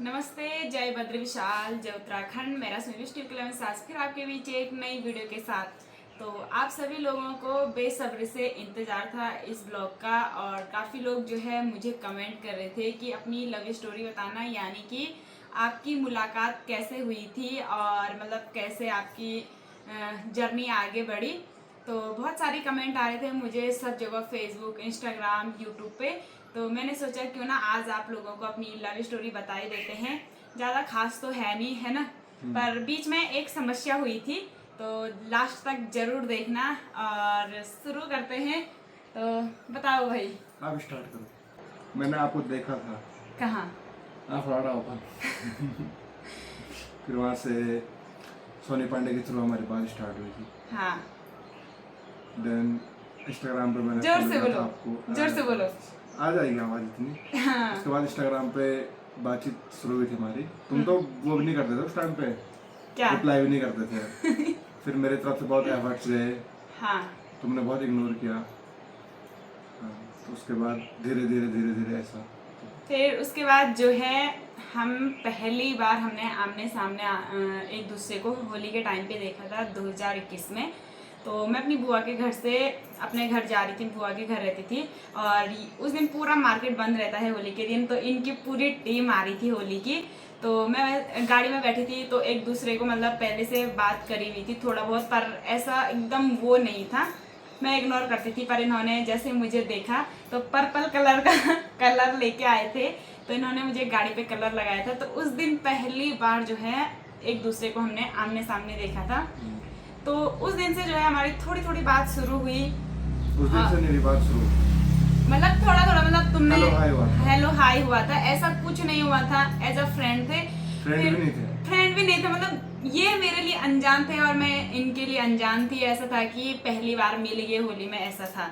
नमस्ते, जय बद्र विशाल, जय उत्तराखंड। मेरा सुनिश्चित क्लेवन सास फिर आपके बीच एक नई वीडियो के साथ। तो आप सभी लोगों को बेसब्री से इंतज़ार था इस ब्लॉग का, और काफ़ी लोग जो है मुझे कमेंट कर रहे थे कि अपनी लव स्टोरी बताना, यानी कि आपकी मुलाकात कैसे हुई थी और मतलब कैसे आपकी जर्नी आगे बढ़ी। तो बहुत सारी कमेंट आ रहे थे मुझे सब जगह, फेसबुक, इंस्टाग्राम, यूट्यूब पे। तो मैंने सोचा क्यों ना आज आप लोगों को अपनी लव स्टोरी बता ही देते हैं। ज़्यादा खास तो है नहीं, है ना, पर बीच में एक समस्या हुई थी, तो लास्ट तक जरूर देखना। और शुरू करते हैं, तो बताओ भाई। आप स्टार्ट करो। मैंने आपको देखा था। कहाँ? आप राड़ा ओपन। फिर वहाँ से सोनी पांडे के थ्रू हमारी बात स्टार्ट हुई थी। हाँ, देन इंस्टाग्राम पे मैंने जोर follow से किया था बोलो, आपको। जोर से बोलो। आ जाएगी आवाज़ इतनी। हाँ। उसके बाद इंस्टाग्राम पे बातचीत शुरू हुई थी हमारी। तुम तो वो भी नहीं करते थे उस टाइम पे, क्या? रिप्लाई भी नहीं करते थे। फिर मेरे तरफ से बहुत एफर्ट्स गए। हाँ, तुमने बहुत इग्नोर किया। हाँ, तो उसके बाद धीरे धीरे धीरे धीरे ऐसा। फिर उसके बाद जो है हम पहली बार हमने आमने सामने एक दूसरे को होली के टाइम पे देखा था 2021 में। तो मैं अपनी बुआ के घर से अपने घर जा रही थी, बुआ के घर रहती थी, और उस दिन पूरा मार्केट बंद रहता है होली के दिन। तो इनकी पूरी टीम आ रही थी होली की। तो मैं गाड़ी में बैठी थी, तो एक दूसरे को मतलब पहले से बात करी हुई थी थोड़ा बहुत, पर ऐसा एकदम वो नहीं था। मैं इग्नोर करती थी, पर इन्होंने जैसे मुझे देखा तो पर्पल कलर का कलर लेके आए थे। तो इन्होंने मुझे गाड़ी पे कलर लगाया था। तो उस दिन पहली बार जो है एक दूसरे को हमने आमने सामने देखा था। तो उस दिन से जो है हमारी थोड़ी थोड़ी बात शुरू हुई। उस दिन से मेरी बात शुरू। मतलब थोड़ा थोड़ा, मतलब तुमने हेलो हाय हुआ था। हेलो हाय हुआ था, ऐसा कुछ नहीं हुआ था। एज अ फ्रेंड थे। फ्रेंड भी नहीं थे। फ्रेंड भी नहीं थे, मतलब ये मेरे लिए अनजान थे और मैं इनके लिए अनजान थी। ऐसा था कि पहली बार मिल गए होली में, ऐसा था।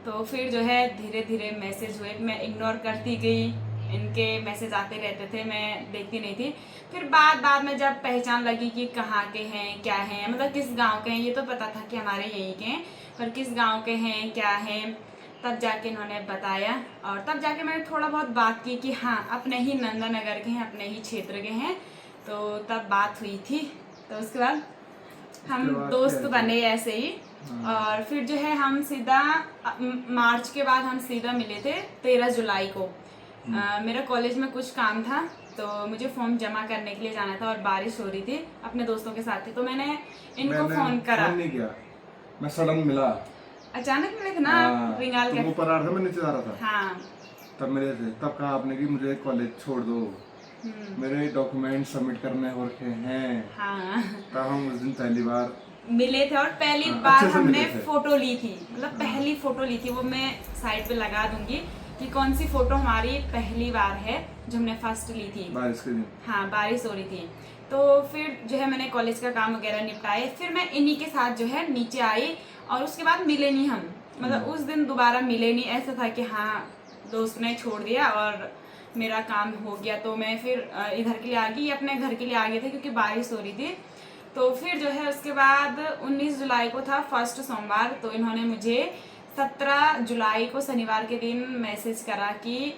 तो फिर जो है धीरे धीरे मैसेज हुए, मैं इग्नोर करती गई। इनके मैसेज आते रहते थे, मैं देखती नहीं थी। फिर बाद में जब पहचान लगी कि कहाँ के हैं, क्या हैं, मतलब किस गांव के हैं, ये तो पता था कि हमारे यहीं के हैं, पर किस गांव के हैं, क्या हैं, तब जाके इन्होंने बताया। और तब जाके मैंने थोड़ा बहुत बात की कि हाँ अपने ही नंदानगर के हैं, अपने ही क्षेत्र के हैं। तो तब बात हुई थी। तो उसके बाद हम दोस्त बने ऐसे ही। और फिर जो है हम सीधा मार्च के बाद हम सीधा मिले थे 13 जुलाई को। मेरा कॉलेज में कुछ काम था, तो मुझे फॉर्म जमा करने के लिए जाना था और बारिश हो रही थी, अपने दोस्तों के साथ थी। तो मैंने इनको फोन करा। फोन नहीं किया, मैं सडन मिला। अचानक मिले थे ना, रिंगाल तुम के। ऊपर आ रहा था, मैं नीचे जा रहा था। हाँ। तब मिले थे, तब कहा आपने कि मुझे कॉलेज छोड़ दो, मेरे डॉक्यूमेंट सबमिट करने हो रखे हैं। हाँ। तब हम उस दिन पहली बार मिले थे, और पहली हाँ, बार अच्छे से हमने मिले थे। फोटो ली थी, मतलब हाँ। पहली फोटो ली थी। वो मैं साइड पे लगा दूंगी कि कौन सी फोटो हमारी पहली बार है जो हमने फर्स्ट ली थी। बारिश के दिन। हाँ, बारिश हो रही थी। तो फिर जो है मैंने कॉलेज का काम वगैरह निपटाए, फिर मैं इन्हीं के साथ जो है नीचे आई। और उसके बाद मिले नहीं हम, मतलब उस दिन दोबारा मिले नहीं। ऐसा था कि हाँ दोस्त ने छोड़ दिया और मेरा काम हो गया, तो मैं फिर इधर के लिए आ गई, अपने घर के लिए आ गए थे क्योंकि बारिश हो रही थी। तो फिर जो है उसके बाद 19 जुलाई को था फर्स्ट सोमवार। तो इन्होंने मुझे 17 जुलाई को शनिवार के दिन मैसेज करा कि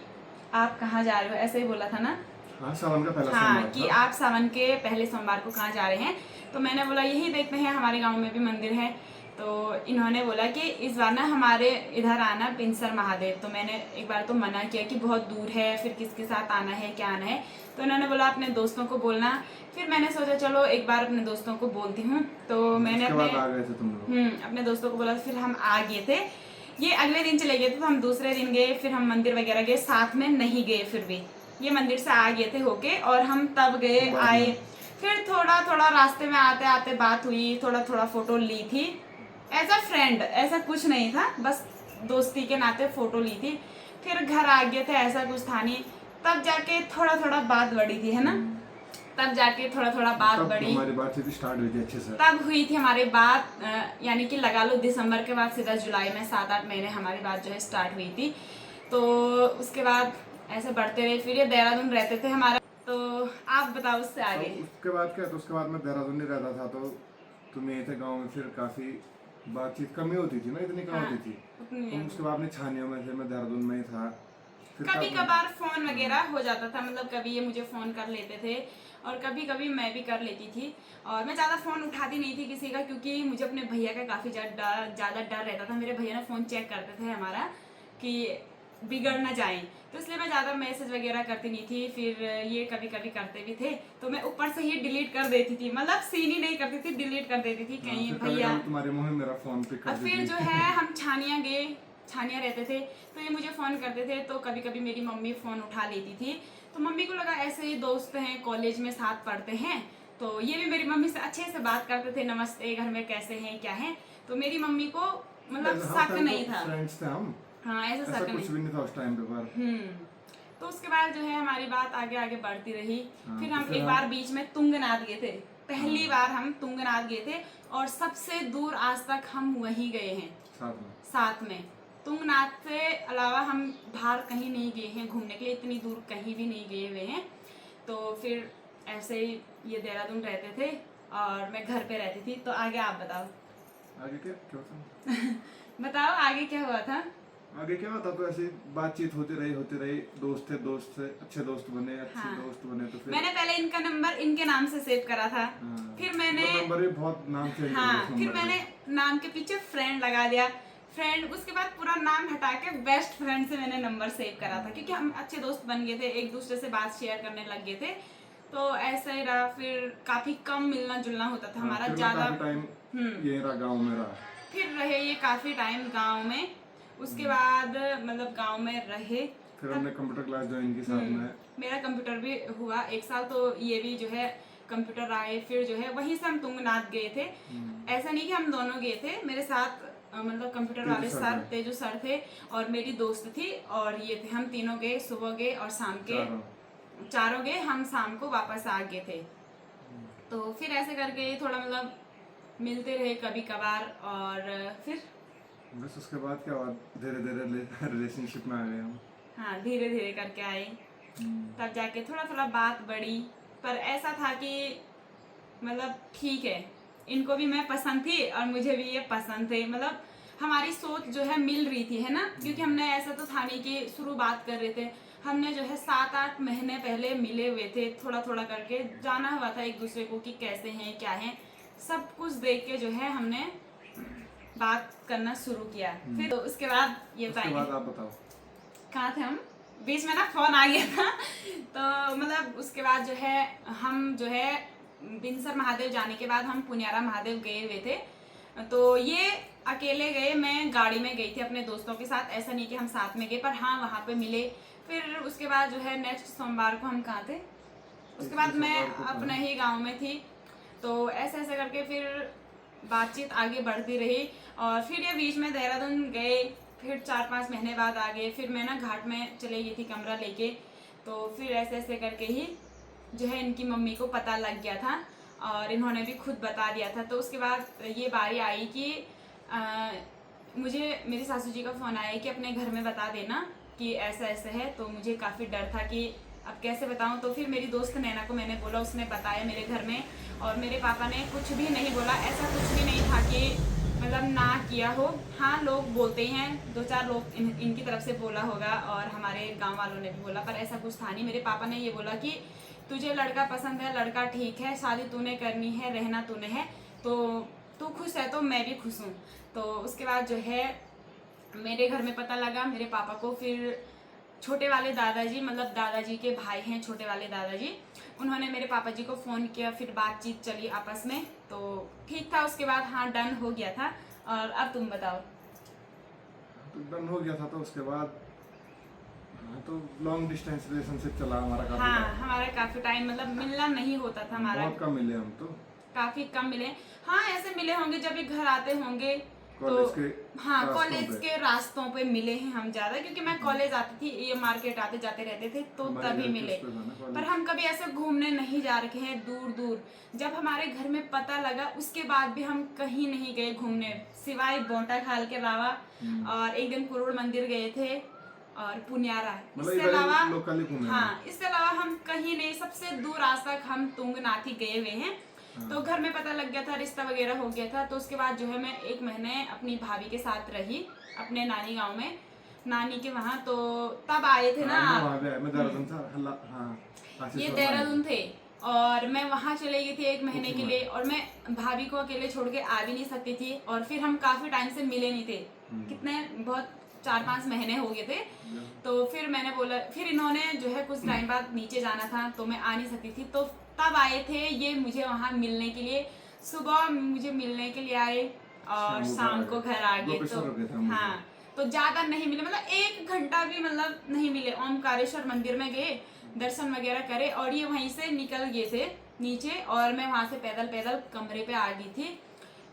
आप कहाँ जा रहे हो, ऐसे ही बोला था ना। हाँ, सावन का पहला हाँ, सोमवार कि था। आप सावन के पहले सोमवार को कहाँ जा रहे हैं। तो मैंने बोला यही देखते हैं, हमारे गांव में भी मंदिर है। तो इन्होंने बोला कि इस बार ना हमारे इधर आना, पिंसर महादेव। तो मैंने एक बार तो मना किया कि बहुत दूर है, फिर किसके साथ आना है, क्या आना है। तो इन्होंने बोला अपने दोस्तों को बोलना। फिर मैंने सोचा चलो एक बार अपने दोस्तों को बोलती हूँ। तो मैंने उसके बाद आ गए थे तुम लोग। अपने दोस्तों को बोला, फिर हम आ गए थे। ये अगले दिन चले गए थे, तो हम दूसरे दिन गए। फिर हम मंदिर वगैरह गए, साथ में नहीं गए फिर भी। ये मंदिर से आ गए थे होके, और हम तब गए आए। फिर थोड़ा थोड़ा रास्ते में आते आते बात हुई, थोड़ा थोड़ा फोटो ली थी एज अ फ्रेंड, ऐसा कुछ नहीं था, बस दोस्ती के नाते फोटो ली थी। फिर घर आ गए थे, ऐसा कुछ था नहीं। तब जाके थोड़ा थोड़ा बात बढ़ी थी, है ना। तब जाके थोड़ा थोड़ा बात तब बढ़ी, हमारी बातचीत स्टार्ट हुई थी अच्छे से। तब हुई थी हमारी बात। यानी कि लगा लो दिसंबर के बाद सीधा जुलाई में 7-8 महीने हमारी बात जो है स्टार्ट हुई थी। तो उसके बाद ऐसे बढ़ते रहे। फिर ये देहरादून रहते थे हमारा। तो आप बताओ उससे तो आगे। उसके बाद क्या, तो उसके बाद मैं देहरादून नहीं रहता था, तो तुम यही थे गाँव में। फिर काफ़ी बातचीत कमी होती थी ना, इतनी कम हाँ, होती थी। उतनी तुम उसके बाद अपनी छानियों में थे, मैं देहरादून में ही था। फिर कभी क्या- कभार फोन वगैरह हो जाता था, मतलब कभी ये मुझे फोन कर लेते थे और कभी कभी मैं भी कर लेती थी। और मैं ज़्यादा फ़ोन उठाती नहीं थी किसी का, क्योंकि मुझे अपने भैया का काफ़ी ज़्यादा डर रहता था। मेरे भैया ना फ़ोन चेक करते थे हमारा कि बिगड़ ना जाए, तो इसलिए मैं ज़्यादा मैसेज वगैरह करती नहीं थी। फिर ये कभी कभी करते भी थे तो मैं ऊपर से ही डिलीट कर देती थी, मतलब सीन ही नहीं करती थी, डिलीट कर देती थी कहीं फिर भैया। कभी तुम्हारे मुंह में मेरा फोन पिक कर और फिर देती। जो है हम छानिया रहते थे तो ये मुझे फ़ोन करते थे, तो कभी कभी मेरी मम्मी फ़ोन उठा लेती थी। तो मम्मी को लगा ऐसे ही दोस्त हैं, कॉलेज में साथ पढ़ते हैं, तो ये भी मेरी मम्मी से अच्छे से बात करते थे, नमस्ते, घर में कैसे हैं, क्या है। तो मेरी मम्मी को मतलब शक नहीं था। फ्रेंड्स थे हम, हाँ, ऐसा ऐसा शक कुछ नहीं। भी नहीं था उस टाइम पे। पर तो उसके बाद जो है हमारी बात आगे आगे बढ़ती रही। हाँ, फिर तो हम फिर एक बार बीच में तुंगनाथ गए थे, पहली बार हम तुंगनाथ गए थे, और सबसे दूर आज तक हम वहीं गए हैं साथ में। तुंगनाथ से अलावा हम बाहर कहीं नहीं गए हैं घूमने के लिए, इतनी दूर कहीं भी नहीं गए हुए हैं। तो फिर ऐसे ही ये देहरादून रहते थे और मैं घर पे रहती थी। तो आगे आप बताओ। आगे क्या था? बताओ आगे क्या हुआ था। आगे क्या होता, तो ऐसे बातचीत होती रही, दोस्त थे, अच्छे दोस्त बने, हाँ। दोस्त बने। तो फिर मैंने पहले इनका नंबर इनके नाम से सेव करा था। हाँ, फिर मैंने नंबर भी बहुत नाम चेंज कर दिया उस फिर नंबर मैंने नाम के पीछे फ्रेंड लगा दिया, फ्रेंड। उसके बाद पूरा नाम हटा के बेस्ट फ्रेंड से मैंने नंबर सेव करा था, क्योंकि हम अच्छे दोस्त बन गए थे, एक दूसरे से बात शेयर करने लग गए थे। तो ऐसा ही रहा। फिर काफी कम मिलना जुलना होता था हमारा, ज्यादा टाइम यही रहा, गाँव में रहा। फिर रहे ये काफी टाइम गांव में। उसके बाद मतलब गांव में रहे, फिर हमने कंप्यूटर क्लास ज्वाइन की साथ में। मेरा कंप्यूटर भी हुआ 1 साल, तो ये भी जो है कंप्यूटर आए। फिर जो है वहीं से हम तुंगनाथ गए थे। ऐसा नहीं कि हम दोनों गए थे, मेरे साथ मतलब कंप्यूटर वाले सर तेजू सर थे और मेरी दोस्त थी, और ये थे, हम तीनों गए, सुबह गए और शाम के चारों गए, हम शाम को वापस आ गए थे। तो फिर ऐसे करके थोड़ा मतलब मिलते रहे कभी कभार। और फिर बस उसके बाद क्या हुआ, धीरे धीरे रिलेशनशिप में आ गए हम। हाँ, धीरे धीरे करके आए, तब जाके थोड़ा थोड़ा बात बढ़ी। पर ऐसा था कि मतलब ठीक है, इनको भी मैं पसंद थी और मुझे भी ये पसंद थे, मतलब हमारी सोच जो है मिल रही थी, है ना। क्योंकि हमने ऐसा तो था नहीं कि शुरू बात कर रहे थे, हमने जो है 7-8 महीने पहले मिले हुए थे, थोड़ा थोड़ा करके जाना हुआ था एक दूसरे को कि कैसे हैं क्या हैं, सब कुछ देख के जो है हमने बात करना शुरू किया। फिर तो उसके बाद ये उसके बाद आप बताओ कहाँ थे हम, बीच में ना फोन आ गया था। तो मतलब उसके बाद जो है हम जो है बिनसर महादेव जाने के बाद हम पुनियारा महादेव गए हुए थे। तो ये अकेले गए, मैं गाड़ी में गई थी अपने दोस्तों के साथ, ऐसा नहीं कि हम साथ में गए, पर हाँ वहाँ पे मिले। फिर उसके बाद जो है नेक्स्ट सोमवार को हम कहाँ थे, उसके बाद मैं अपने ही गाँव में थी। तो ऐसे ऐसे करके फिर बातचीत आगे बढ़ती रही। और फिर ये बीच में देहरादून गए, फिर 4-5 महीने बाद आ गए। फिर मैं ना घाट में चले गई थी कमरा लेके। तो फिर ऐसे ऐसे करके ही जो है इनकी मम्मी को पता लग गया था और इन्होंने भी खुद बता दिया था। तो उसके बाद ये बारी आई कि मुझे मेरी सासू जी का फ़ोन आया कि अपने घर में बता देना कि ऐसा ऐसा है। तो मुझे काफ़ी डर था कि अब कैसे बताऊं। तो फिर मेरी दोस्त नैना को मैंने बोला, उसने बताया मेरे घर में, और मेरे पापा ने कुछ भी नहीं बोला। ऐसा कुछ भी नहीं था कि मतलब ना किया हो। हाँ, लोग बोलते हैं, 2-4 लोग इनकी तरफ से बोला होगा और हमारे गांव वालों ने भी बोला, पर ऐसा कुछ था नहीं। मेरे पापा ने ये बोला कि तुझे लड़का पसंद है, लड़का ठीक है, शादी तूने करनी है, रहना तूने है, तो तू खुश है तो मैं भी खुश हूँ। तो उसके बाद जो है मेरे घर में पता लगा मेरे पापा को। फिर छोटे वाले दादाजी, मतलब दादाजी के भाई हैं छोटे वाले दादाजी, उन्होंने मेरे पापा जी को फ़ोन किया। फिर बातचीत चली आपस में, तो ठीक था। उसके बाद हाँ, डन हो गया था। और अब तुम बताओ। तो डन हो गया था, तो उसके बाद हाँ, तो लॉन्ग डिस्टेंस रिलेशनशिप चला हमारा काफी हाँ, हमारा काफ़ी टाइम मतलब मिलना नहीं होता था हमारा, बहुत कम मिले हम तो, काफ़ी कम मिले। हाँ, ऐसे मिले होंगे जब ये घर आते होंगे कॉलेज तो के हाँ, कॉलेज के रास्तों पे मिले हैं हम ज़्यादा, क्योंकि मैं कॉलेज आती थी, ये मार्केट आते जाते रहते थे, तो तभी मिले। पर हम कभी ऐसे घूमने नहीं जा रखे हैं दूर दूर। जब हमारे घर में पता लगा उसके बाद भी हम कहीं नहीं गए घूमने, सिवाय बोंटा खाल के अलावा। और एक दिन कुरुड़ मंदिर गए थे और पुनियारा, इसके अलावा हाँ, इसके अलावा हम कहीं नहीं। सबसे दूर आज तक हम तुंगनाथ ही गए हुए हैं। तो घर में पता लग गया था, रिश्ता वगैरह हो गया था। तो उसके बाद जो है मैं 1 महीने अपनी भाभी के साथ रही अपने नानी गांव में। नानी के वहाँ, तो तब आए थे ना हाँ, मैं आप। वहाँ पे आया, मैं देहरादून था, हाँ आशीष ये वर्मा देहरादून है। थे और मैं वहाँ चले गई थी 1 महीने के कुछ लिए, और मैं भाभी को अकेले छोड़ के आ भी नहीं सकती थी, और फिर हम काफी टाइम से मिले नहीं थे, कितने बहुत 4-5 महीने हो गए थे। तो फिर मैंने बोला, फिर इन्होंने जो है कुछ टाइम बाद नीचे जाना था तो मैं आ नहीं सकती थी, तो तब आए थे ये मुझे वहाँ मिलने के लिए। सुबह मुझे मिलने के लिए आए और शाम को घर आ गए। तो हाँ, तो ज्यादा नहीं मिले, मतलब 1 घंटा भी मतलब नहीं मिले। ओमकारेश्वर मंदिर में गए, दर्शन वगैरह करे, और ये वहीं से निकल गए थे नीचे, और मैं वहां से पैदल पैदल कमरे पे आ गई थी।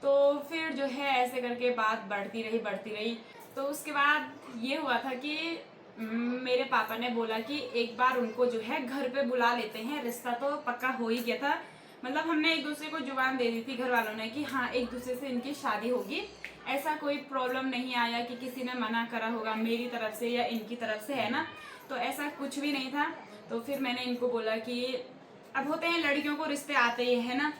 तो फिर जो है ऐसे करके बात बढ़ती रही। तो उसके बाद ये हुआ था कि मेरे पापा ने बोला कि एक बार उनको जो है घर पे बुला लेते हैं, रिश्ता तो पक्का हो ही गया था, मतलब हमने एक दूसरे को जुबान दे दी थी घर वालों ने कि हाँ एक दूसरे से इनकी शादी होगी। ऐसा कोई प्रॉब्लम नहीं आया कि किसी ने मना करा होगा मेरी तरफ से या इनकी तरफ से, है ना, तो ऐसा कुछ भी नहीं था। तो फिर मैंने इनको बोला कि अब होते हैं लड़कियों को रिश्ते आते ही है ना,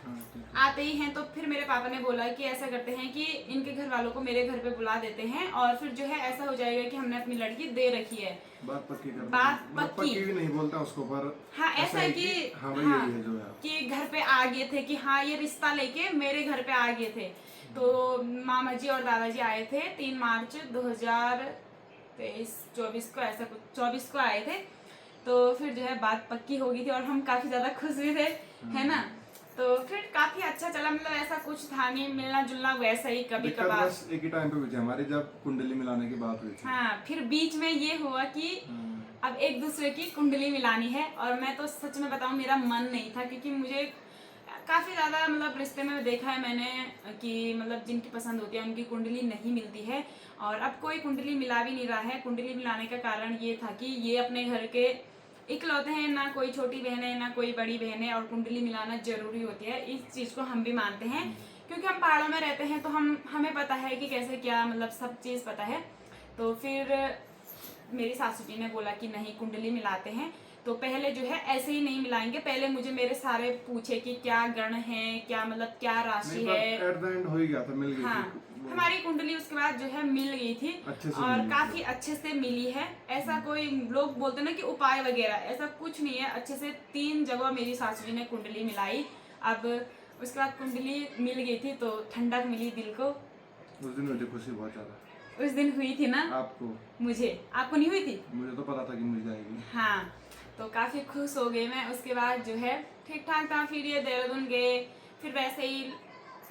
आते ही हैं। तो फिर मेरे पापा ने बोला कि ऐसा करते हैं कि इनके घर वालों को मेरे घर पे बुला देते हैं, और फिर जो है ऐसा हो जाएगा कि हमने अपनी लड़की दे रखी है। बात पक्की कर, बात पक्की भी नहीं बोलता उसको, पर हाँ ऐसा है कि हाँ भाई हाँ यही है जो है कि घर पे आ गए थे कि हाँ ये रिश्ता लेके मेरे घर पे आ गए थे। तो मामा जी और दादाजी आए थे 3 मार्च 2023-24 को, ऐसा कुछ 24 को आए थे। तो फिर जो है बात पक्की हो गई थी और हम काफी ज्यादा खुश भी थे, है ना। तो फिर काफी अच्छा चला, मतलब ऐसा कुछ था नहीं, मिलना जुलना वैसा ही कभी दिक्कत कभार। बस एक ही टाइम पे हुई थी हमारी, जब कुंडली मिलाने की बात हुई थी। हाँ, फिर बीच में ये हुआ कि अब एक दूसरे की कुंडली मिलानी है, और मैं तो सच में बताऊं मेरा मन नहीं था, क्योंकि मुझे काफी ज्यादा मतलब रिश्ते में देखा है मैंने कि मतलब जिनकी पसंद होती है उनकी कुंडली नहीं मिलती है, और अब कोई कुंडली मिला भी नहीं रहा है। कुंडली मिलाने का कारण ये था कि ये अपने घर के इकलौते हैं, ना कोई छोटी बहन है ना कोई बड़ी बहन है, और कुंडली मिलाना जरूरी होती है। इस चीज को हम भी मानते हैं, क्योंकि हम पहाड़ों में रहते हैं, तो हमें पता है कि कैसे क्या, मतलब सब चीज पता है। तो फिर मेरी सासू जी ने बोला कि नहीं कुंडली मिलाते हैं। तो पहले जो है ऐसे ही नहीं मिलाएंगे, पहले मुझे मेरे सारे पूछे कि क्या गण है, क्या मतलब क्या राशि है। एट द एंड हो ही गया था, मिल गई हाँ, थी हमारी कुंडली उसके बाद जो है मिल गई थी, अच्छे से और मिली काफी अच्छे से मिली है। ऐसा कोई लोग बोलते ना कि उपाय वगैरह, ऐसा कुछ नहीं है। अच्छे से 3 जगह मेरी सासू जी ने कुंडली मिलाई। अब उसके बाद कुंडली मिल गई थी तो ठंडक मिली दिल को। उस दिन मुझे खुशी बहुत ज्यादा, उस दिन हुई थी ना आपको? मुझे, आपको नहीं हुई थी? मुझे तो पता था कि मिल जाएगी। हाँ, तो काफी खुश हो गई मैं। उसके बाद जो है ठीक ठाक था, फिर ये देहरादून गए, फिर वैसे ही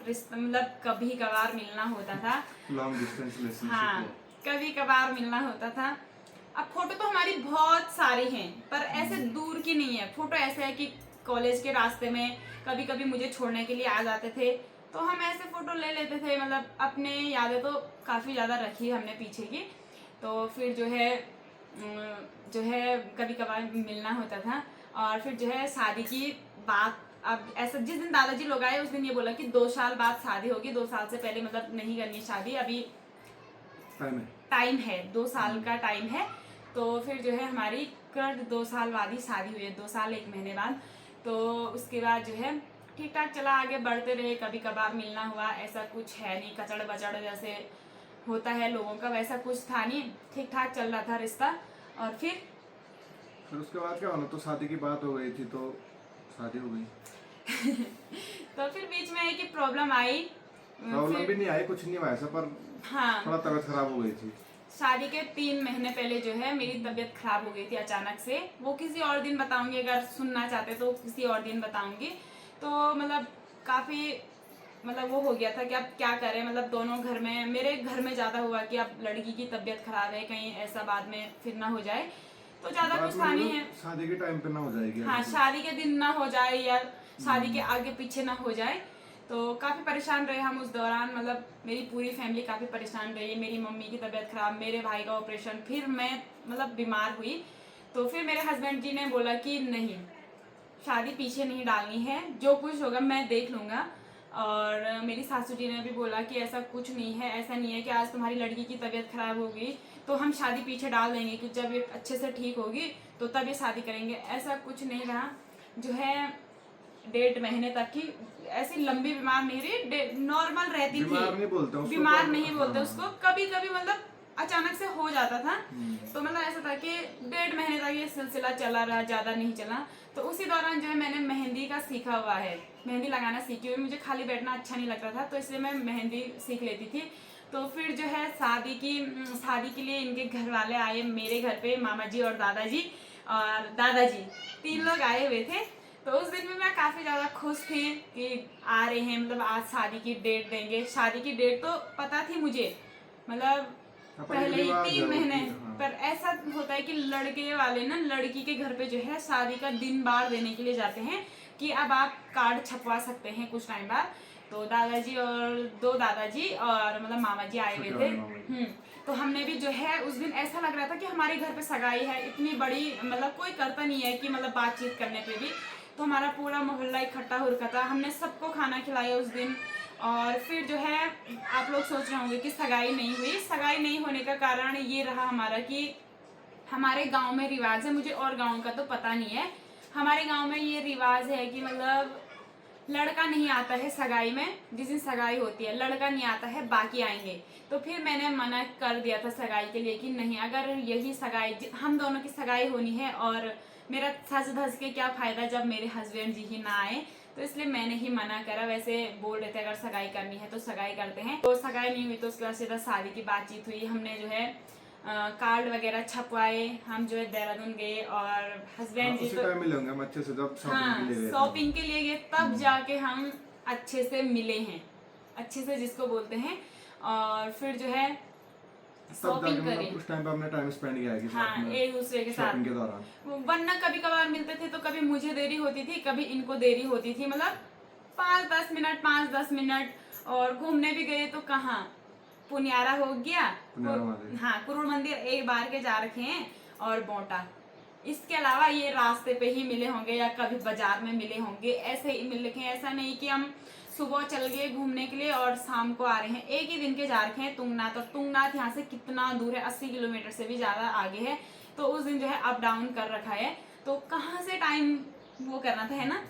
रिश्ता मतलब कभी कभार मिलना होता था। Long distance relationship. हाँ, कभी कभार मिलना होता था। अब फोटो तो हमारी बहुत सारी हैं, पर ऐसे दूर की नहीं है फोटो। ऐसे है कि कॉलेज के रास्ते में कभी कभी मुझे छोड़ने के लिए आ जाते थे, तो हम ऐसे फोटो ले लेते थे। मतलब अपने यादें तो काफी ज्यादा रखी हमने पीछे की। तो फिर जो है कभी कभार मिलना होता था। और फिर जो है शादी की बात, अब ऐसा जिस दिन दादाजी लोग आए उस दिन ये बोला कि 2 साल बाद शादी होगी, 2 साल से पहले मतलब नहीं करनी शादी, अभी टाइम है 2 साल का टाइम है। तो फिर जो है हमारी कर 2 साल बाद ही शादी हुई है, 2 साल 1 महीने बाद। तो उसके बाद जो है ठीक ठाक चला, आगे बढ़ते रहे, कभी कभार मिलना हुआ, ऐसा कुछ है नहीं कचड़ बचड़ जैसे होता है लोगों का, वैसा कुछ था नहीं, ठीक ठाक चल रहा था रिश्ता। और फिर उसके बाद क्या होना, तो शादी की बात हो गई थी, तो शादी हो गई। तो फिर बीच में एक प्रॉब्लम आई। प्रॉब्लम भी नहीं आई, कुछ नहीं हुआ ऐसा, पर हाँ, थोड़ा तबीयत खराब हो गई थी। शादी के 3 महीने पहले जो है मेरी तबीयत खराब हो गई थी अचानक से। वो किसी और दिन बताऊंगी, अगर सुनना चाहते तो किसी और दिन बताऊंगी। तो मतलब काफी मतलब वो हो गया था कि अब क्या करें, मतलब दोनों घर में, मेरे घर में ज्यादा हुआ कि अब लड़की की तबीयत खराब है, कहीं ऐसा बाद में फिर ना हो जाए, तो ज्यादा कुछ था नहीं है। शादी के टाइम पे ना हो जाएगी। हाँ, शादी के दिन ना हो जाए या शादी के आगे पीछे ना हो जाए। तो काफी परेशान रहे हम उस दौरान, मतलब मेरी पूरी फैमिली काफी परेशान रही। मेरी मम्मी की तबीयत खराब, मेरे भाई का ऑपरेशन, फिर मैं मतलब बीमार हुई। तो फिर मेरे हस्बैंड जी ने बोला कि नहीं, शादी पीछे नहीं डालनी है, जो कुछ होगा मैं देख लूंगा। और मेरी सासू जी ने भी बोला कि ऐसा कुछ नहीं है, ऐसा नहीं है कि आज तुम्हारी लड़की की तबीयत खराब होगी तो हम शादी पीछे डाल देंगे, कि जब ये अच्छे से ठीक होगी तो तब ये शादी करेंगे। ऐसा कुछ नहीं रहा। जो है 1.5 महीने तक की ऐसी लंबी बीमार नहीं रही, नॉर्मल रहती थी। बीमार नहीं बोलते उसको, बीमार नहीं बोलते हाँ। उसको, कभी कभी मतलब अचानक से हो जाता था। तो मतलब ऐसा था कि 1.5 महीने तक ये सिलसिला चला रहा, ज़्यादा नहीं चला। तो उसी दौरान जो है मैंने मेहंदी का सीखा हुआ है, मेहंदी लगाना सीखी हुई। मुझे खाली बैठना अच्छा नहीं लगता था, तो इसलिए मैं मेहंदी सीख लेती थी। तो फिर जो है शादी के लिए इनके घर वाले आए मेरे घर पे, मामा जी और दादाजी और दादाजी 3 लोग आए हुए थे। तो उस दिन भी मैं काफ़ी ज़्यादा खुश थी कि आ रहे हैं, मतलब आज शादी की डेट देंगे। शादी की डेट तो पता थी मुझे, मतलब पहले ही 3 महीने। पर ऐसा होता है कि लड़के वाले ना लड़की के घर पे जो है शादी का दिन बार देने के लिए जाते हैं कि अब आप कार्ड छपवा सकते हैं कुछ टाइम बाद। तो दादाजी और 2 दादाजी और मतलब मामा जी आए हुए थे। तो हमने भी जो है उस दिन ऐसा लग रहा था कि हमारे घर पे सगाई है, इतनी बड़ी, मतलब कोई करता नहीं है कि मतलब बातचीत करने पे भी। तो हमारा पूरा मोहल्ला इकट्ठा हो रखा था, हमने सबको खाना खिलाया उस दिन। और फिर जो है आप लोग सोच रहे होंगे कि सगाई नहीं हुई। सगाई नहीं होने का कारण ये रहा हमारा कि हमारे गांव में रिवाज है, मुझे और गांव का तो पता नहीं है। हमारे गांव में ये रिवाज है कि मतलब लड़का नहीं आता है सगाई में, जिस दिन सगाई होती है लड़का नहीं आता है, बाकी आएंगे। तो फिर मैंने मना कर दिया था सगाई के लिए कि नहीं, अगर यही सगाई हम दोनों की सगाई होनी है और मेरा सज धज के क्या फायदा जब मेरे हस्बैंड जी ही ना आए। तो इसलिए मैंने ही मना करा। वैसे बोल रहे थे अगर सगाई करनी है तो सगाई करते हैं। तो सगाई नहीं हुई तो उसके बाद सीधा शादी की बातचीत हुई। हमने जो है कार्ड वगैरह छपवाए, हम जो है देहरादून गए और हस्बैंड जी तो हम अच्छे से जब शॉपिंग के लिए गए तब जाके हम अच्छे से मिले हैं, अच्छे से जिसको बोलते हैं। और फिर जो है शॉपिंग करी, उस टाइम पे हमने टाइम स्पेंड किया है हाँ, एक दूसरे के साथ शॉपिंग के दौरान। वरना कभी कभार मिलते थे तो कभी मुझे देरी होती थी, कभी इनको देरी होती थी, मतलब 5-10 मिनट। और घूमने भी गए तो कहाँ, पुनियारा हो गया, हाँ कुरुड़ मंदिर एक बार के जा रखे हैं, और बोटा। इसके अलावा ये रास्ते पे ही मिले होंगे या कभी बाजार में मिले होंगे, ऐसे ही मिल रखे हैं। ऐसा नहीं कि हम सुबह चल गए घूमने के लिए और शाम को आ रहे हैं। एक ही दिन के जा रखे हैं तुंगनाथ, और तुंगनाथ यहाँ से कितना दूर है, 80 किलोमीटर से भी ज़्यादा आगे है। तो उस दिन जो है अप डाउन कर रखा है, तो कहाँ से टाइम वो करना था, है ना।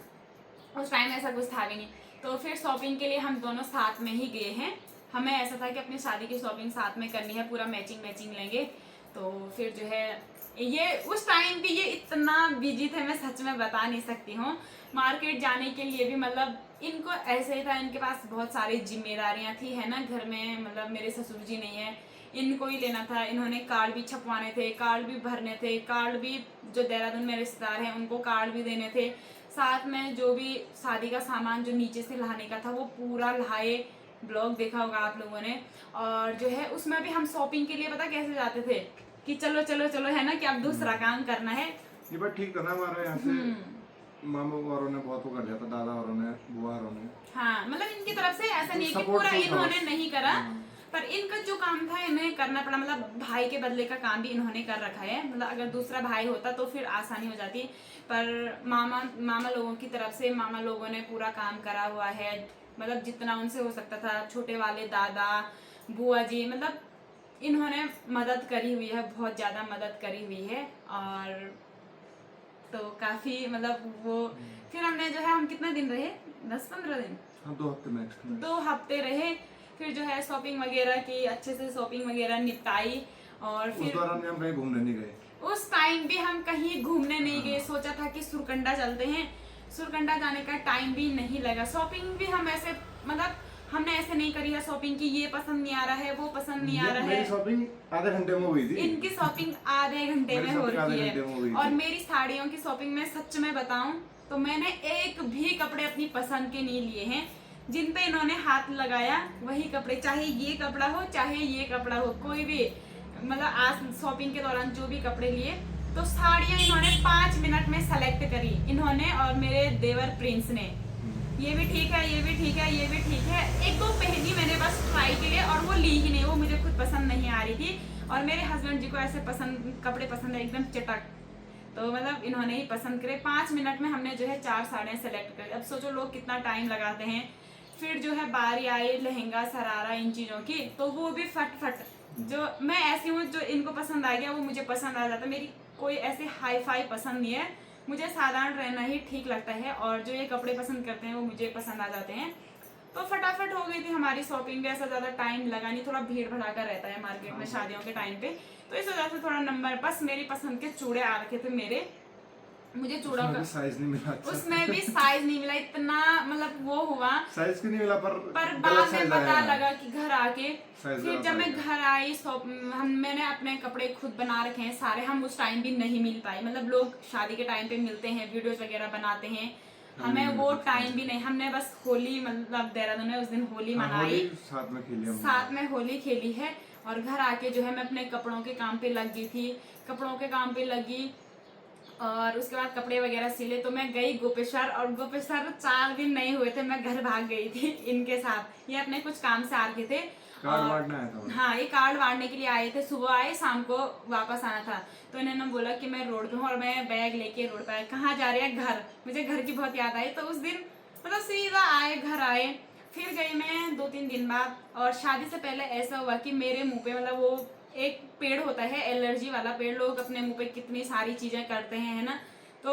उस टाइम ऐसा कुछ था भी नहीं। तो फिर शॉपिंग के लिए हम दोनों साथ में ही गए हैं। हमें ऐसा था कि अपनी शादी की शॉपिंग साथ में करनी है, पूरा मैचिंग लेंगे। तो फिर जो है ये उस टाइम भी ये इतना बिजी थे, मैं सच में बता नहीं सकती हूँ। मार्केट जाने के लिए भी मतलब इनको ऐसे ही था, इनके पास बहुत सारी जिम्मेदारियां थी, है ना, घर में। मतलब मेरे ससुर जी नहीं है, इनको ही लेना था। इन्होंने कार्ड भी छपवाने थे, कार्ड भी भरने थे, कार्ड भी जो देहरादून में रिश्तेदार हैं उनको कार्ड भी देने थे। साथ में जो भी शादी का सामान जो नीचे से लाने का था वो पूरा लाए। ब्लॉग देखा होगा आप लोगों ने। और जो है उसमें भी हम शॉपिंग के लिए पता कैसे जाते थे कि चलो चलो चलो, है ना, कि अब दूसरा काम करना है। ये बात ठीक था ना, हमारे यहाँ से मामा वालों ने बहुत वो कर दिया था, दादा वालों ने, बुआ वालों ने। हाँ, मतलब इनकी तरफ से ऐसा नहीं है कि पूरा इन्होंने नहीं करा, पर इनका जो काम था इन्हें करना पड़ा। मतलब भाई के बदले का काम भी इन्होंने कर रखा है। मतलब अगर दूसरा भाई होता तो फिर आसानी हो जाती, पर मामा लोगों की तरफ से मामा लोगों ने पूरा काम करा हुआ है। मतलब जितना उनसे हो सकता था, छोटे वाले दादा, बुआ जी, मतलब इन्होंने मदद करी हुई है, बहुत ज़्यादा मदद करी हुई है। और तो काफ़ी मतलब वो फिर हमने जो है, हम कितना दिन रहे, 10-15 दिन, हाँ 2 हफ्ते नेक्स्ट 2 हफ्ते रहे। फिर जो है शॉपिंग वगैरह की, अच्छे से शॉपिंग वगैरह निपटाई। और फिर उस दौरान हम कहीं घूमने नहीं गए, उस टाइम भी हम कहीं घूमने नहीं गए। सोचा था कि सुरकंडा चलते हैं, सुरकंडा जाने का टाइम भी नहीं लगा। शॉपिंग भी हम ऐसे मतलब हमने ऐसे नहीं करी है शॉपिंग की ये पसंद नहीं आ रहा है, वो पसंद नहीं आ रहा है। मेरी शॉपिंग आधे घंटे में हो गई थी, इनकी शॉपिंग आधे घंटे में हो रही है। और मेरी साड़ियों की शॉपिंग में सच में बताऊं तो मैंने एक भी कपड़े अपनी पसंद के नहीं लिए हैं। जिन पे इन्होंने हाथ लगाया वही कपड़े, चाहे ये कपड़ा हो चाहे ये कपड़ा हो, कोई भी, मतलब आज शॉपिंग के दौरान जो भी कपड़े लिए, तो साड़ियाँ इन्होंने 5 मिनट में सेलेक्ट करी, इन्होंने और मेरे देवर प्रिंस ने। ये भी ठीक है, ये भी ठीक है, ये भी ठीक है। 1-2 पहनी मैंने बस ट्राई के लिए, और वो ली ही नहीं, वो मुझे खुद पसंद नहीं आ रही थी। और मेरे हस्बैंड जी को ऐसे कपड़े पसंद है एकदम चटक, तो मतलब इन्होंने ही पसंद करे। 5 मिनट में हमने जो है 4 साड़ियाँ सेलेक्ट करी। अब सोचो लोग कितना टाइम लगाते हैं। फिर जो है बारी आई लहंगा सरारा इन चीज़ों की, तो वो भी फट जो मैं ऐसी हूँ, जो इनको पसंद आ गया वो मुझे पसंद आ जाता। मेरी कोई ऐसे हाई फाई पसंद नहीं है, मुझे साधारण रहना ही ठीक लगता है। और जो ये कपड़े पसंद करते हैं वो मुझे पसंद आ जाते हैं। तो फटाफट हो गई थी हमारी शॉपिंग भी, ऐसा ज़्यादा टाइम लगा नहीं, थोड़ा भीड़ भड़ाका रहता है मार्केट में शादियों के टाइम पे, तो इस वजह से थोड़ा नंबर, बस मेरी पसंद के चूड़े आ रखे थे मेरे, मुझे चूड़ा उसमें का भी साइज नहीं मिला अच्छा। उसमें भी साइज नहीं मिला, इतना मतलब वो हुआ, साइज क्यों नहीं मिला पर बाद गलत में size पता आया। लगा कि घर आके, Size फिर गलत जब मैं आया। घर आई मैंने अपने कपड़े खुद बना रखे हैं सारे, हम उस टाइम भी नहीं मिल पाए, मतलब लोग शादी के टाइम पे मिलते हैं, वीडियोस वगैरह बनाते हैं, हमें वो टाइम भी नहीं, हमने बस होली, मतलब देहरादून में उस दिन होली हाँ, मनाई, होली साथ में खेली हमने। साथ में होली खेली है, और घर आके जो है मैं अपने कपड़ों के काम पे लग गई थी, कपड़ों के काम पे लगी, और उसके बाद कपड़े वगैरह सिले, तो मैं गई गोपेश्वर, और गोपेश्वर 4 दिन नहीं हुए थे मैं घर भाग गई थी इनके साथ, ये अपने कुछ काम से आ रखे थे, कार्ड बांटने आया था। हाँ ये कार्ड बांटने के लिए आए थे, सुबह आए शाम को वापस आना था, तो इन्होंने बोला कि मैं रोड पे हूँ, और मैं बैग लेके रोड पे आए, कहाँ जा रहे हैं, घर, मुझे घर की बहुत याद आई, तो उस दिन मतलब सीधा आए, घर आए, फिर गई मैं 2-3 दिन बाद, और शादी से पहले ऐसा हुआ कि मेरे मुंह पे, मतलब वो एक पेड़ होता है एलर्जी वाला पेड़, लोग अपने मुंह पे कितनी सारी चीजें करते हैं, है ना, तो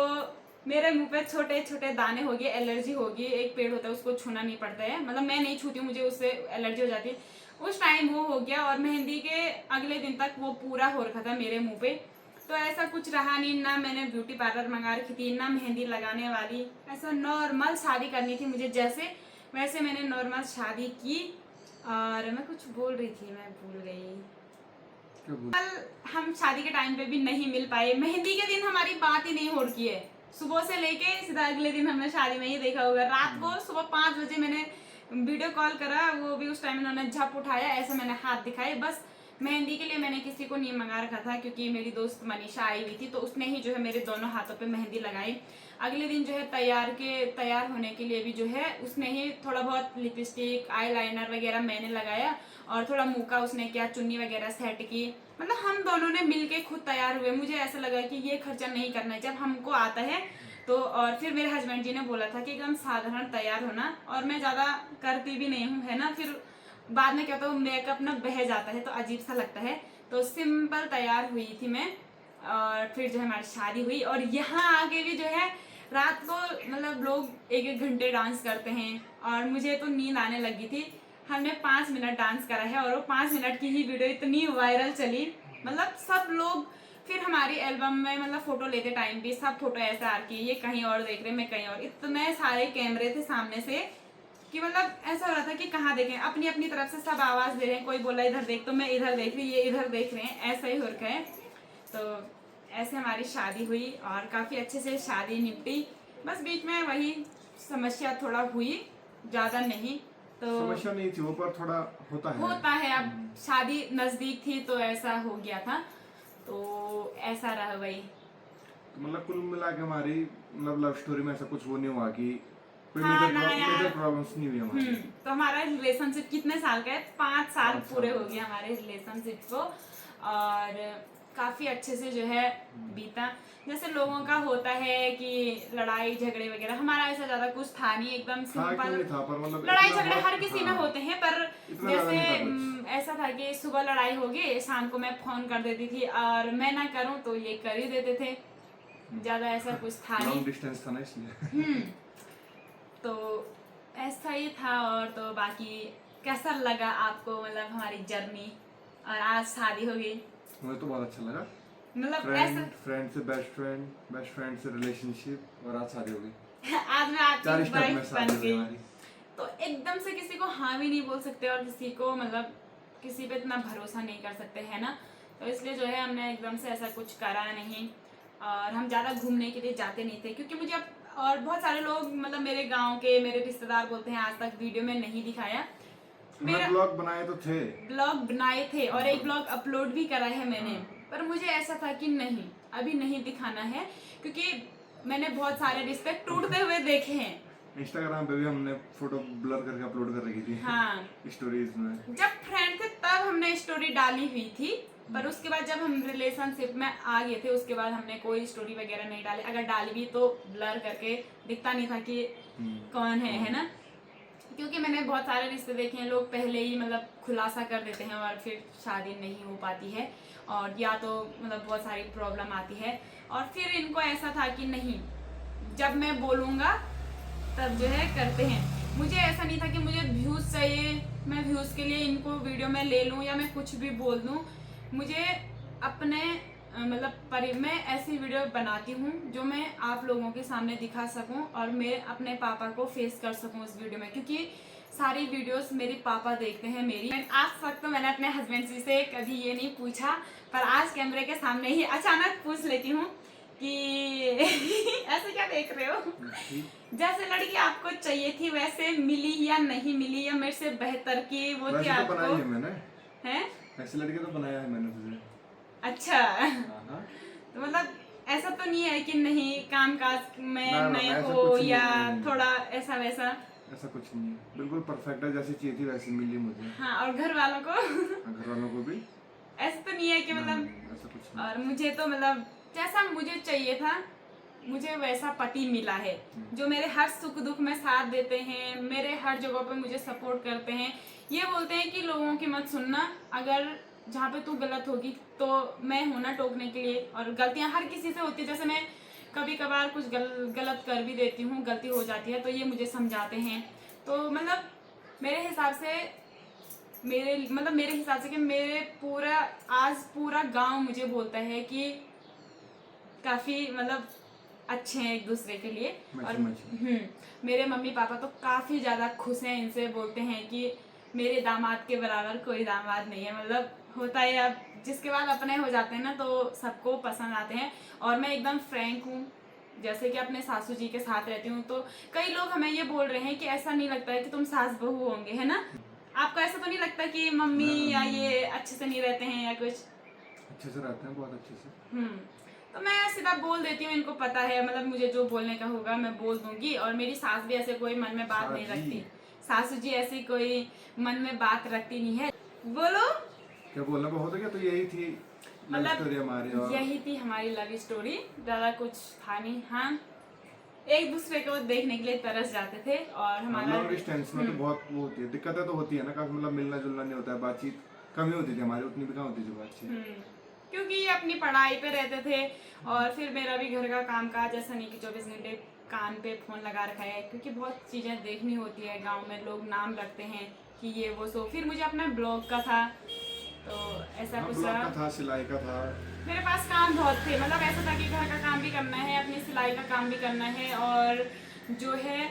मेरे मुंह पे छोटे छोटे दाने हो गए, एलर्जी होगी, एक पेड़ होता है उसको छूना नहीं पड़ता है, मतलब मैं नहीं छूती हूँ, मुझे उससे एलर्जी हो जाती है, उस टाइम वो हो गया, और मेहंदी के अगले दिन तक वो पूरा हो रखा था मेरे मुंह पे, तो ऐसा कुछ रहा नहीं, ना मैंने ब्यूटी पार्लर मंगा रखी थी, ना मेहंदी लगाने वाली, ऐसा नॉर्मल शादी करनी थी मुझे जैसे, वैसे मैंने नॉर्मल शादी की, और मैं कुछ बोल रही थी, मैं भूल गई, कल हम शादी के टाइम पे भी नहीं मिल पाए, मेहंदी के दिन हमारी बात ही नहीं हो रही है, सुबह से लेके सीधा अगले दिन हमने शादी में ही देखा होगा, रात को सुबह 5 बजे मैंने वीडियो कॉल करा, वो भी उस टाइम इन्होंने झप उठाया, ऐसे मैंने हाथ दिखाए, बस मेहंदी के लिए मैंने किसी को नहीं मंगा रखा था, क्योंकि मेरी दोस्त मनीषा आई हुई थी, तो उसने ही जो है मेरे दोनों हाथों पे मेहंदी लगाई, अगले दिन जो है तैयार होने के लिए भी जो है उसने ही थोड़ा बहुत लिपस्टिक, आईलाइनर वगैरह मैंने लगाया, और थोड़ा मुंह का उसने किया, चुन्नी वगैरह सेट की, मतलब हम दोनों ने मिलके खुद तैयार हुए, मुझे ऐसा लगा कि ये खर्चा नहीं करना है, जब हमको आता है तो, और फिर मेरे हस्बैंड जी ने बोला था कि एकदम साधारण तैयार होना, और मैं ज़्यादा करती भी नहीं हूँ, है ना, फिर बाद में क्या होता है मेकअप ना बह जाता है तो अजीब सा लगता है, तो सिंपल तैयार हुई थी मैं, और फिर जो है हमारी शादी हुई, और यहाँ आके भी जो है रात को मतलब लोग 1-1 घंटे डांस करते हैं, और मुझे तो नींद आने लगी थी, हमने 5 मिनट डांस करा है, और वो 5 मिनट की ही वीडियो इतनी वायरल चली, मतलब सब लोग फिर हमारी एल्बम में मतलब फोटो लेते टाइम भी सब फोटो ऐसा आ रही, ये कहीं और देख रहे, मैं कहीं और, इतने सारे कैमरे थे सामने से कि मतलब ऐसा हो रहा था कि कहाँ देखें, अपनी अपनी तरफ से सब आवाज दे रहे हैं, कोई बोला इधर देख तो मैं इधर देख रही, ये इधर देख रहे हैं, ऐसा ही हो रखा है, तो ऐसे हमारी शादी हुई, और काफी अच्छे से शादी निपटी, बस बीच में वही समस्या थोड़ा हुई, ज्यादा नहीं, तो समस्या नहीं थी वो, पर थोड़ा होता है। अब शादी नजदीक थी तो ऐसा हो गया था, तो ऐसा रहा भाई। तो मतलब कुल मिला के हमारी मतलब लव स्टोरी में ऐसा कुछ वो नहीं हुआ कि कोई हाँ ना यार, मेजर प्रॉब्लम्स नहीं हुई हमारी। तो हमारा रिलेशनशिप कितने साल का है, 5 साल 5 पूरे साल। हो गए हमारे रिलेशनशिप को, और काफी अच्छे से जो है बीता, जैसे लोगों का होता है कि लड़ाई झगड़े वगैरह, हमारा ऐसा ज्यादा कुछ था नहीं, एकदम सिंपल, था पर मतलब लड़ाई इतना झगड़े बहुत- हर किसी में हाँ, होते हैं, पर इतना ज्यादा जैसे नहीं था कुछ। ऐसा था कि सुबह लड़ाई होगी, शाम को मैं फोन कर देती थी, और मैं ना करूं तो ये कर ही देते थे, ज्यादा ऐसा कुछ था नहीं, लॉन्ग डिस्टेंस था ना इसलिए। तो ऐसा ही था, और तो बाकी कैसा लगा आपको, मतलब हमारी जर्नी, और आज शादी हो गई, मुझे तो बहुत अच्छा लगा, मतलब ऐसा फ्रेंड से बेस्ट फ्रेंड से रिलेशनशिप, और आज शादी हो गई, आज मैं 4 आपकी स्टेप में वाइफ शादी बन हो गई गई, हमारी। तो एकदम से किसी को हाँ भी नहीं बोल सकते, और किसी को मतलब किसी पे इतना भरोसा नहीं कर सकते, है ना, तो इसलिए जो है हमने एकदम से ऐसा कुछ करा नहीं, और हम ज़्यादा घूमने के लिए जाते नहीं थे, क्योंकि मुझे और बहुत सारे लोग मतलब मेरे गांव के मेरे रिश्तेदार बोलते हैं आज तक वीडियो में नहीं दिखाया, मेरा ब्लॉग बनाए तो थे, ब्लॉग बनाए थे, और एक ब्लॉग अपलोड भी करा है मैंने, पर मुझे ऐसा था कि नहीं अभी नहीं दिखाना है, क्योंकि मैंने बहुत सारे रिश्ते टूटते हुए देखे हैं, इंस्टाग्राम पे भी हमने फोटो ब्लर करके अपलोड कर रखी थी, हाँ स्टोरीज में, जब फ्रेंड थे तब हमने स्टोरी डाली हुई थी, पर उसके बाद जब हम रिलेशनशिप में आ गए थे उसके बाद हमने कोई स्टोरी वगैरह नहीं डाली, अगर डाली भी तो ब्लर करके दिखता नहीं था कि कौन है ना, क्योंकि मैंने बहुत सारे रिश्ते देखे हैं, लोग पहले ही मतलब खुलासा कर देते हैं और फिर शादी नहीं हो पाती है, और या तो मतलब बहुत सारी प्रॉब्लम आती है, और फिर इनको ऐसा था कि नहीं जब मैं बोलूँगा तब जो है करते हैं, मुझे ऐसा नहीं था कि मुझे व्यूज़ चाहिए, मैं व्यूज़ के लिए इनको वीडियो में ले लूँ या मैं कुछ भी बोल दूँ। मुझे अपने मैं ऐसी वीडियो बनाती हूँ जो मैं आप लोगों के सामने दिखा सकूँ और मैं अपने पापा को फेस कर सकूँ उस वीडियो में, क्योंकि सारी वीडियोस मेरे पापा देखते हैं मेरी। आज तक तो मैंने अपने हस्बैंड जी से कभी ये नहीं पूछा, पर आज कैमरे के सामने ही अचानक पूछ लेती हूँ कि ऐसे क्या देख रहे हो, जैसे लड़की आपको चाहिए थी वैसे मिली या नहीं मिली, या मेरे से बेहतर की वो थी वैसे तो बनाई आपको? है मैंने, हैं? ऐसी लड़की तो बनाया है मैंने तुझे। अच्छा, हाँ। तो मतलब ऐसा तो नहीं है कि नहीं काम काज में ना, नए ऐसा हो कुछ नहीं या है। थोड़ा ऐसा वैसा? ऐसा कुछ नहीं है, बिल्कुल परफेक्ट है, जैसी चाहिए थी वैसी मिली मुझे। हाँ, और घर वालों को? हाँ, घर वालों को भी। ऐसा तो नहीं है कि नहीं, ऐसा कुछ नहीं। और मुझे तो मतलब जैसा मुझे चाहिए था मुझे वैसा पति मिला है, जो मेरे हर सुख दुख में साथ देते हैं, मेरे हर जगह पे मुझे सपोर्ट करते हैं। ये बोलते हैं कि लोगों की मत सुनना, अगर जहाँ पे तू गलत होगी तो मैं हूं ना टोकने के लिए, और गलतियां हर किसी से होती है, जैसे मैं कभी कभार कुछ गलत कर भी देती हूँ, गलती हो जाती है, तो ये मुझे समझाते हैं। तो मतलब मेरे हिसाब से मेरे हिसाब से कि मेरे पूरा गांव मुझे बोलता है कि काफ़ी अच्छे हैं एक दूसरे के लिए। और मेरे मम्मी पापा तो काफ़ी ज़्यादा खुश हैं इनसे, बोलते हैं कि मेरे दामाद के बराबर कोई दामाद नहीं है। होता है अब जिसके बाद अपने हो जाते हैं ना तो सबको पसंद आते हैं। और मैं एकदम फ्रैंक हूँ, जैसे कि अपने सासू जी के साथ रहती हूँ, तो कई लोग हमें ये बोल रहे हैं कि ऐसा नहीं लगता है कि तुम सास बहू होंगे, है ना? आपको ऐसा तो नहीं लगता कि मम्मी या ये अच्छे से नहीं रहते हैं या कुछ? अच्छे से रहते हैं, बहुत अच्छे से। तो मैं सीधा बोल देती हूँ, इनको पता है, मुझे जो बोलने का होगा मैं बोल दूंगी। और मेरी सास भी ऐसे कोई मन में बात नहीं रखती, सासू जी ऐसी कोई मन में बात रखती नहीं है। बोलो क्या बोलना बहुत हो गया, तो यही थी लव स्टोरी हमारी। और यही थी हमारी लव स्टोरी, ज़्यादा कुछ था नहीं। हाँ, एक दूसरे को देखने के लिए तरस जाते थे और हमारा लॉन्ग डिस्टेंस में तो बहुत वो होती है, दिक्कतें तो होती है ना, काफी मिलना जुलना नहीं होता है, बातचीत कमी होती थी हमारी, उतनी भी कहाँ होती थी बातचीत। क्योंकि ये अपनी पढ़ाई पे रहते थे और फिर मेरा भी घर का काम काज, ऐसा नहीं कि 24 घंटे कान पे फोन लगा रखा है, क्योंकि बहुत चीज़ें देखनी होती है। गांव में लोग नाम रखते हैं कि ये वो सो। फिर मुझे अपना ब्लॉग का था, तो ऐसा कुछ था, सिलाई का था, मेरे पास काम बहुत थे। ऐसा था कि घर का काम भी करना है, अपनी सिलाई का काम भी करना है, और जो है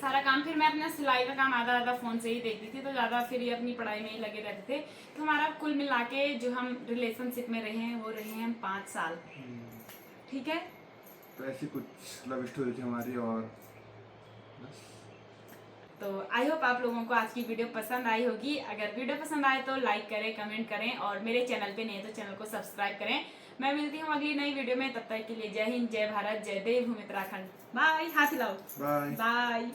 सारा काम। फिर मैं अपना सिलाई का काम आधा फ़ोन से ही देखती थी, तो ज़्यादा फिर ये अपनी पढ़ाई में ही लगे रहते थे। तो हमारा कुल मिला के जो हम रिलेशनशिप में रहे हैं वो रहे हैं हम 5 साल। ठीक है, तो ऐसी कुछ लव स्टोरी थी हमारी। और बस, तो आई होप आप लोगों को आज की वीडियो पसंद आई होगी। अगर वीडियो पसंद आए तो लाइक करें, कमेंट करें, और मेरे चैनल पे नहीं है तो चैनल को सब्सक्राइब करें। मैं मिलती हूँ अगली नई वीडियो में, तब तक के लिए जय हिंद, जय भारत, जय देव भूमि उत्तराखंड। बाय, हाथ हिलाओ, बाय। बाय।